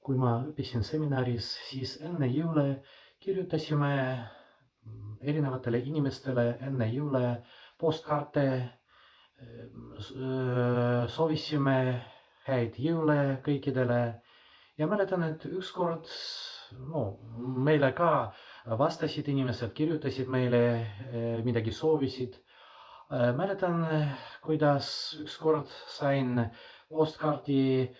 Kui ma õppisin seminaris, siis enne jõule kirjutasime erinevatele inimestele enne jõule postkaarte, soovisime häid jõule kõikidele ja mäletan, et ükskord no, meile ka vastasid inimesed, kirjutasid meile, midagi soovisid. Mäletan, kuidas ükskord sain postkaardi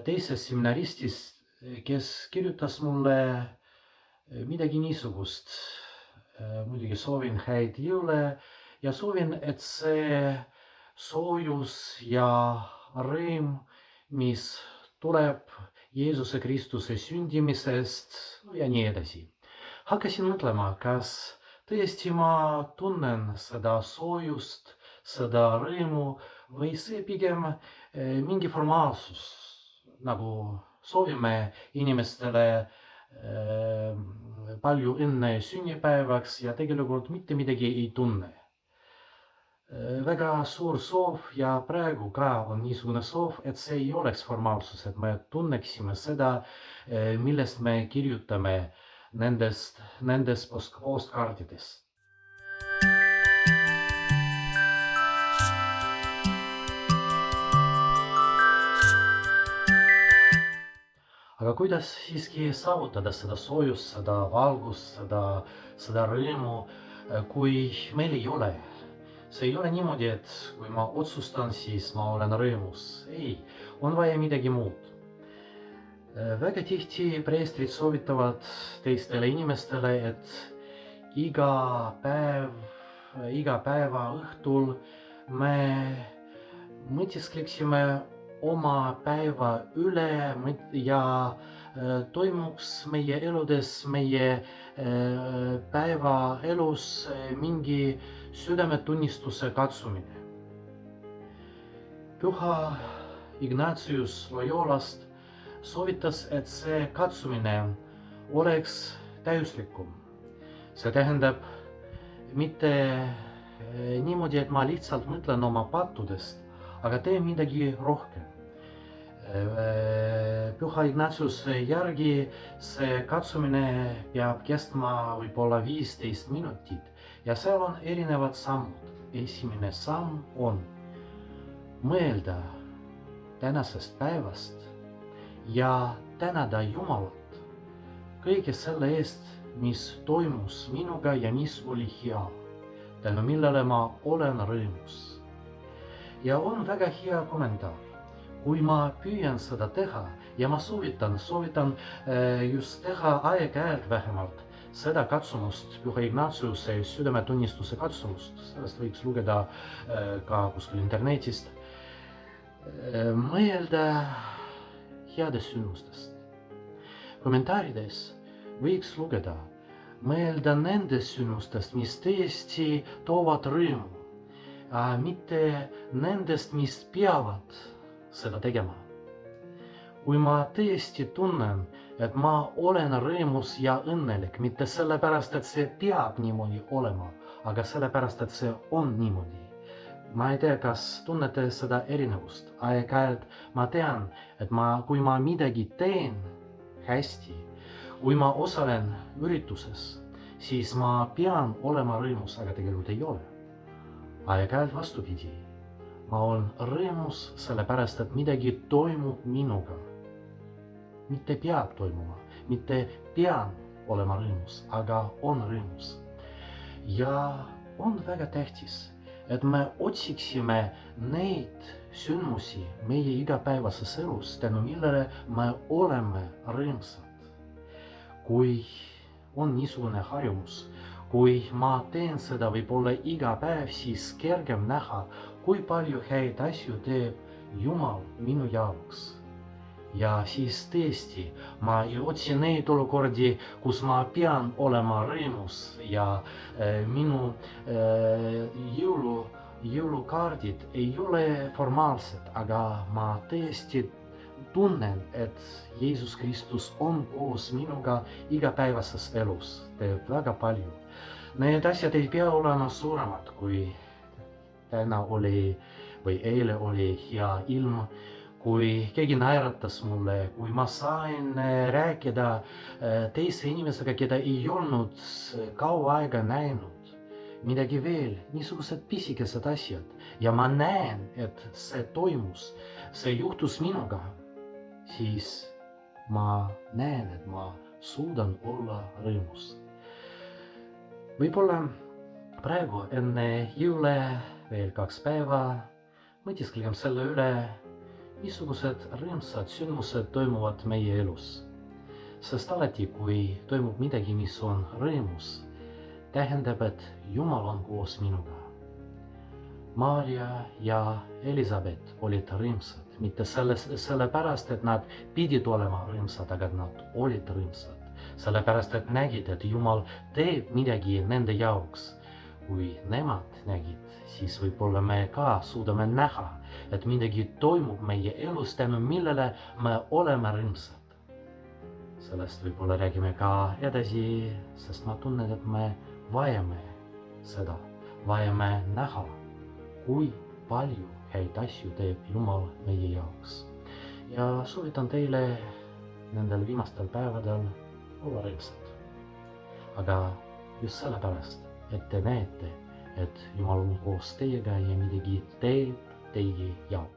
teisest seminaristist, kes kirjutas mulle midagi niisugust. Muidugi soovin häid jõule ja soovin, et see soojus ja rõõm, mis tuleb Jeesuse Kristuse sündimisest ja nii edasi. Hakkasin mõtlema, kas tõesti ma tunnen seda soojust, seda rõõmu või see pigem mingi formaalsus, nagu soovime inimestele palju õnne sünnipäevaks ja tegelikult mitte midagi ei tunne. Väga suur soov ja praegu ka on niisugune soov, et see ei oleks formaalsus, et me tunneksime seda, millest me kirjutame nendest postkaartidest. Aga kuidas siiski saavutada seda soojust, seda valgust, seda rõõmu, kui meil ei ole? See ei ole niimoodi, et kui ma otsustan, siis ma olen rõõmus. Ei, on vaja midagi muud. Väga tihti preestrid soovitavad teistele inimestele, et iga päeva õhtul me mõtiskleksime oma päeva üle ja toimuks meie eludes, meie päevaelus mingi südametunnistuse katsumine. Püha Ignatius Loyolast soovitas, et see katsumine oleks täiuslikum. See tähendab mitte niimoodi, et ma lihtsalt mõtlen oma pattudest, aga teen midagi rohkem. Püha Ignatiuse järgi see katsumine peab kestma võib-olla 15 minutit ja seal on erinevad sammud. Esimene samm on mõelda tänasest päevast ja tänada Jumalat kõige selle eest, mis toimus minuga ja mis oli hea, tänu millele ma olen rõõmus. Ja on väga hea kommentaar. Kui ma püüan seda teha ja ma soovitan just teha aeg-ajalt vähemalt seda katsumust, Püha Ignatiuse südametunnistuse katsumust, sellest võiks lugeda ka kuskil internetist, mõelda headest sündmustest. Kommentaarides võiks lugeda, mõelda nendest sündmustest, mis tõesti toovad rõõmu, mitte nendest, mis peavad seda tegema. Kui ma tõesti tunnen, et ma olen rõõmus ja õnnelik, mitte sellepärast, et see peab niimoodi olema, aga sellepärast, et see on niimoodi. Ma ei tea, kas tunnete seda erinevust. Aeg-ajalt ma tean, et kui ma midagi teen hästi, kui ma osalen ürituses, siis ma pean olema rõõmus, aga tegelikult ei ole. Aeg-ajalt vastupidi. Ma olen rõõmus sellepärast, et midagi toimub minuga. Mitte peab toimuma, mitte pean olema rõõmus, aga on rõõmus. Ja on väga tähtis, et me otsiksime neid sündmusi meie igapäevases elus, tänu millele me oleme rõõmsad. Kui on niisugune harjumus, kui ma teen seda võib-olla iga päev, siis kergem näha, kui palju häid asju teeb Jumal minu jaoks. Ja siis tõesti, ma ei otsi neid olukordi, kus ma pean olema rõõmus ja minu jõulukaardid ei ole formaalsed, aga ma tõesti tunnen, et Jeesus Kristus on koos minuga igapäevases elus, teeb väga palju. Need asjad ei pea olema suuremad, kui täna oli või eile oli hea ilm, kui keegi naeratas mulle, kui ma sain rääkida teise inimesega, keda ei olnud kaua aega näinud, midagi veel, niisugused pisikesed asjad ja ma näen, et see toimus, see juhtus minuga, siis ma näen, et ma suudan olla rõõmus. Võib-olla praegu enne jõule veel 2 päeva mõtisklegem selle üle, missugused rõõmsad sündmused toimuvad meie elus. Sest alati, kui toimub midagi, mis on rõõmus, tähendab, et Jumal on koos minuga. Maarja ja Elisabeth olid rõõmsad, mitte sellepärast, et nad pidid olema rõõmsad, aga nad olid rõõmsad. Sellepärast, et nägid, et Jumal teeb midagi nende jaoks. Kui nemad nägid, siis võib-olla me ka suudame näha, et midagi toimub meie elus, tänu millele me oleme rõõmsad. Sellest võib-olla räägime ka edasi, sest ma tunnen, et me vajame seda, vajame näha, kui palju häid asju teeb Jumal meie jaoks. Ja soovitan teile nendel viimastel päevadel olla rõõmsad. Aga just sellepärast, et te näete, et Jumal on koos teiega ja midagi teeb teie jaoks.